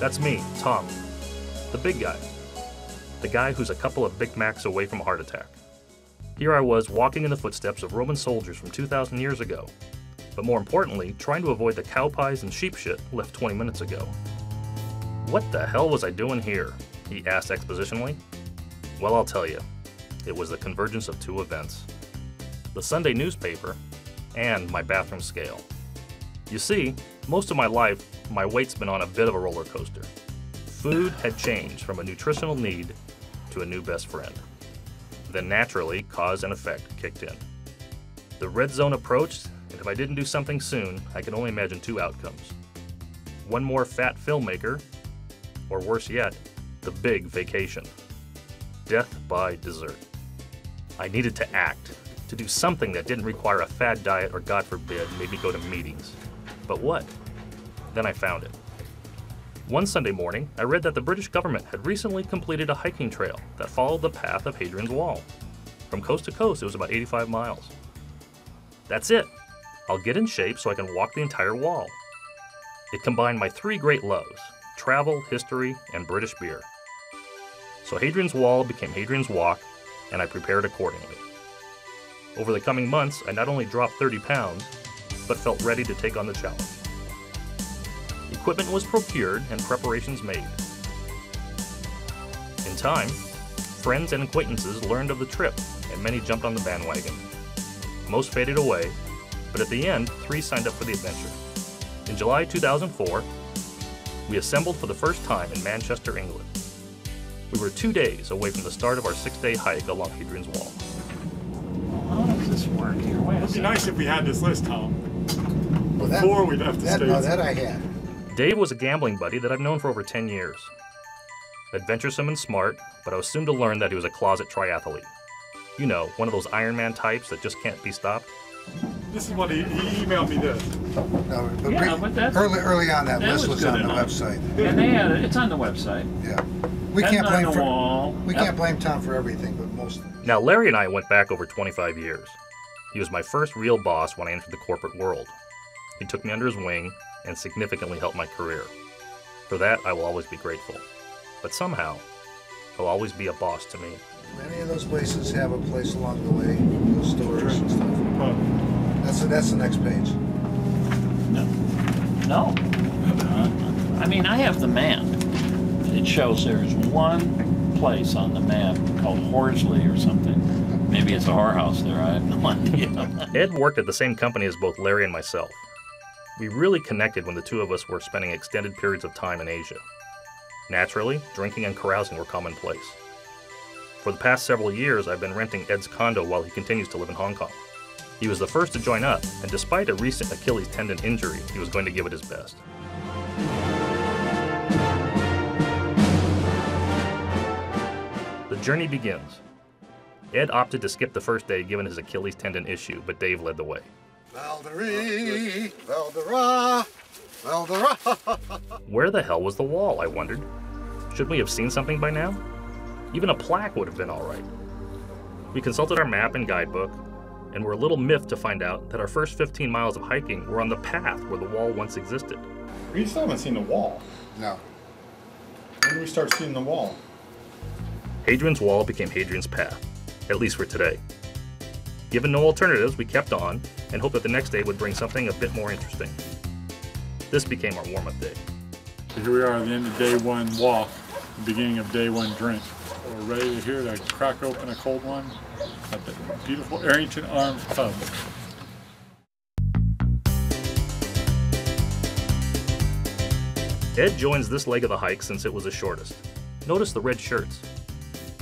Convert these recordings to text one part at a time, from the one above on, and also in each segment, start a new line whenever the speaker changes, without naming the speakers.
That's me, Tom, the big guy. The guy who's a couple of Big Macs away from a heart attack. Here I was walking in the footsteps of Roman soldiers from 2,000 years ago, but more importantly, trying to avoid the cow pies and sheep shit left 20 minutes ago. What the hell was I doing here? He asked expositionally. Well, I'll tell you. It was the convergence of two events. The Sunday newspaper and my bathroom scale. You see, most of my life, my weight's been on a bit of a roller coaster. Food had changed from a nutritional need to a new best friend. Then naturally, cause and effect kicked in. The red zone approached, and if I didn't do something soon, I could only imagine two outcomes. One more fat filmmaker, or worse yet, the big vacation. Death by dessert. I needed to act, to do something that didn't require a fad diet or, God forbid, made me go to meetings. But what? Then I found it. One Sunday morning, I read that the British government had recently completed a hiking trail that followed the path of Hadrian's Wall. From coast to coast, it was about 85 miles. That's it. I'll get in shape so I can walk the entire wall. It combined my three great loves: travel, history, and British beer. So Hadrian's Wall became Hadrian's Walk, and I prepared accordingly. Over the coming months, I not only dropped 30 pounds, but felt ready to take on the challenge. Equipment was procured and preparations made. In time, friends and acquaintances learned of the trip, and many jumped on the bandwagon. Most faded away, but at the end, 3 signed up for the adventure. In July 2004, we assembled for the first time in Manchester, England. We were 2 days away from the start of our 6-day hike along Hadrian's Wall.
How does this work here? Wait a second.
It'd be nice if we had this list, Tom.
Well,
Before we left the States.
No, that I had.
Dave was a gambling buddy that I've known for over 10 years. Adventuresome and smart, but I was soon to learn that he was a closet triathlete. You know, one of those Iron Man types that just can't be stopped.
This is what he emailed me this.
No,
But that's,
early on, that list was on the
enough.
website.
And they had it. It's on the website.
Yeah, we
That's
can't
on
blame
the wall.
we can't blame Tom for everything, but most.
Now, Larry and I went back over 25 years. He was my first real boss when I entered the corporate world. He took me under his wing and significantly helped my career. For that, I will always be grateful. But somehow, he'll always be a boss to me.
Many of those places have a place along the way, those stores and stuff. That's the next page.
No. I mean, I have the map. It shows there's one place on the map called Horsley or something. Maybe it's a whorehouse there. I have no idea.
Ed worked at the same company as both Larry and myself. We really connected when the two of us were spending extended periods of time in Asia. Naturally, drinking and carousing were commonplace. For the past several years, I've been renting Ed's condo while he continues to live in Hong Kong. He was the first to join up, and despite a recent Achilles tendon injury, he was going to give it his best. The journey begins. Ed opted to skip the first day given his Achilles tendon issue, but Dave led the way.
Valderie, Valdera, Valdera.
Where the hell was the wall, I wondered. Should we have seen something by now? Even a plaque would have been all right. We consulted our map and guidebook, and were a little miffed to find out that our first 15 miles of hiking were on the path where the wall once existed.
We still haven't seen the wall.
No.
When do we start seeing the wall?
Hadrian's Wall became Hadrian's Path, at least for today. Given no alternatives, we kept on and hoped that the next day would bring something a bit more interesting. This became our warm-up day.
So here we are at the end of day 1 walk, the beginning of day 1 drink. So we're ready to crack open a cold one at the beautiful Arrington Arms Pub.
Ed joins this leg of the hike since it was the shortest. Notice the red shirts.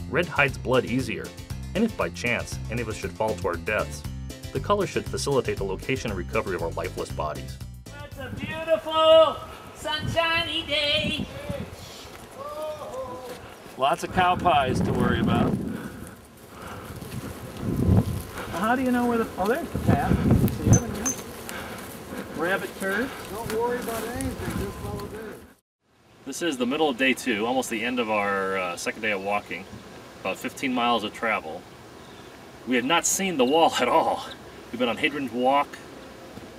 Red hides blood easier, and if by chance any of us should fall to our deaths, the color should facilitate the location and recovery of our lifeless bodies.
It's a beautiful, sunshiny day.
Lots of cow pies to worry about. Well, how do you know where the... Oh, there's the path. See it again? Rabbit turd.
Don't worry about anything, just follow Dave.
This is the middle of day 2, almost the end of our second day of walking. About 15 miles of travel. We had not seen the wall at all. We've been on Hadrian's Walk,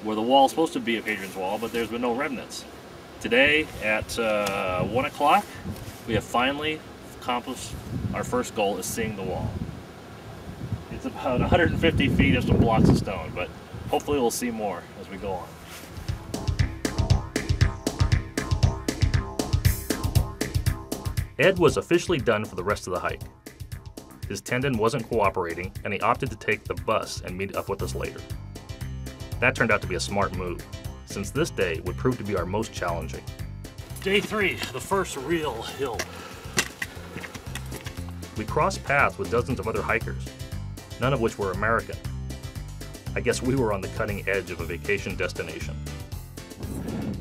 where the wall is supposed to be of Hadrian's Wall, but there's been no remnants. Today at 1 o'clock, we have finally accomplished our first goal, is seeing the wall. It's about 150 feet of some blocks of stone, but hopefully we'll see more as we go on. Ed was officially done for the rest of the hike. His tendon wasn't cooperating, and he opted to take the bus and meet up with us later. That turned out to be a smart move, since this day would prove to be our most challenging. Day 3, the first real hill. We crossed paths with dozens of other hikers, none of which were American. I guess we were on the cutting edge of a vacation destination.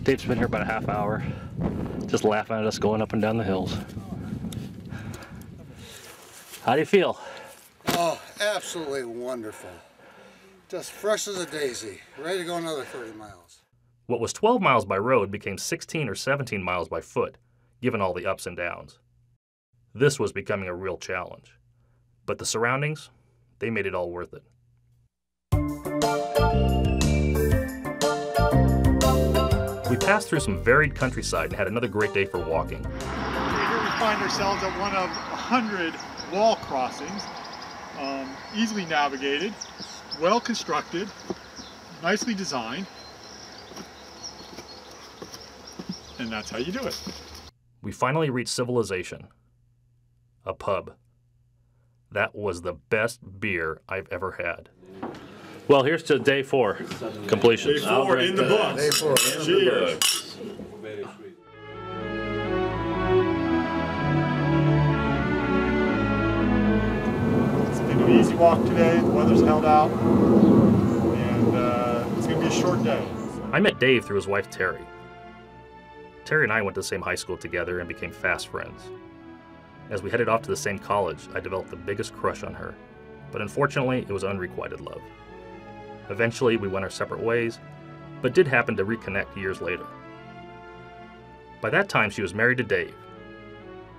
Dave's been here about a half hour, just laughing at us going up and down the hills. How do you feel?
Oh, absolutely wonderful. Just fresh as a daisy. Ready to go another 30 miles.
What was 12 miles by road became 16 or 17 miles by foot, given all the ups and downs. This was becoming a real challenge. But the surroundings, they made it all worth it. We passed through some varied countryside and had another great day for walking.
Here we find ourselves at one of 100 wall crossings, easily navigated, well constructed, nicely designed, and that's how you do it.
We finally reached civilization, a pub. That was the best beer I've ever had. Well, here's to day 4 completion.
Day 4 in the books.
Day 4.
Cheers.
Very sweet.
It's been an easy walk today. The weather's held out, and it's going to be a short day.
I met Dave through his wife, Terry. Terry and I went to the same high school together and became fast friends. As we headed off to the same college, I developed the biggest crush on her, but unfortunately, it was unrequited love. Eventually, we went our separate ways, but did happen to reconnect years later. By that time, she was married to Dave,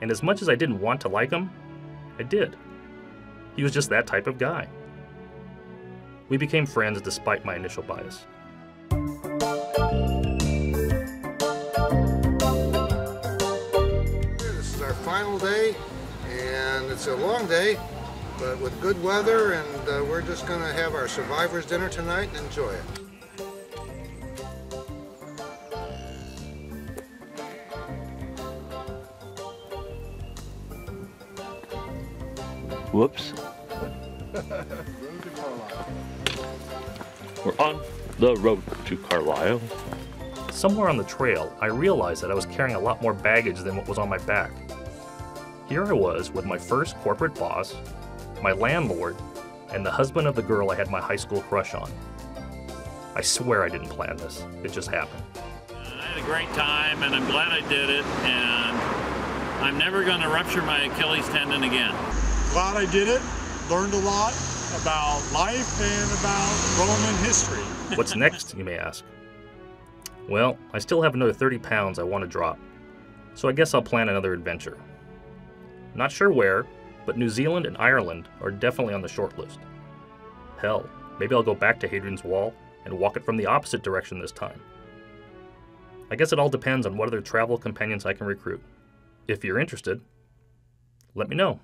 and as much as I didn't want to like him, I did. He was just that type of guy. We became friends despite my initial bias.
This is our final day, and it's a long day, but with good weather, and we're just going to have our survivor's dinner tonight and enjoy it.
Whoops. We're on the road to Carlisle. Somewhere on the trail, I realized that I was carrying a lot more baggage than what was on my back. Here I was with my first corporate boss, my landlord, and the husband of the girl I had my high school crush on. I swear I didn't plan this. It just happened.
I had a great time, and I'm glad I did it, and I'm never going to rupture my Achilles tendon again.
Glad I did it. Learned a lot about life and about Roman history.
What's next, you may ask? Well, I still have another 30 pounds I want to drop, so I guess I'll plan another adventure. Not sure where, but New Zealand and Ireland are definitely on the short list. Hell, maybe I'll go back to Hadrian's Wall and walk it from the opposite direction this time. I guess it all depends on what other travel companions I can recruit. If you're interested, let me know.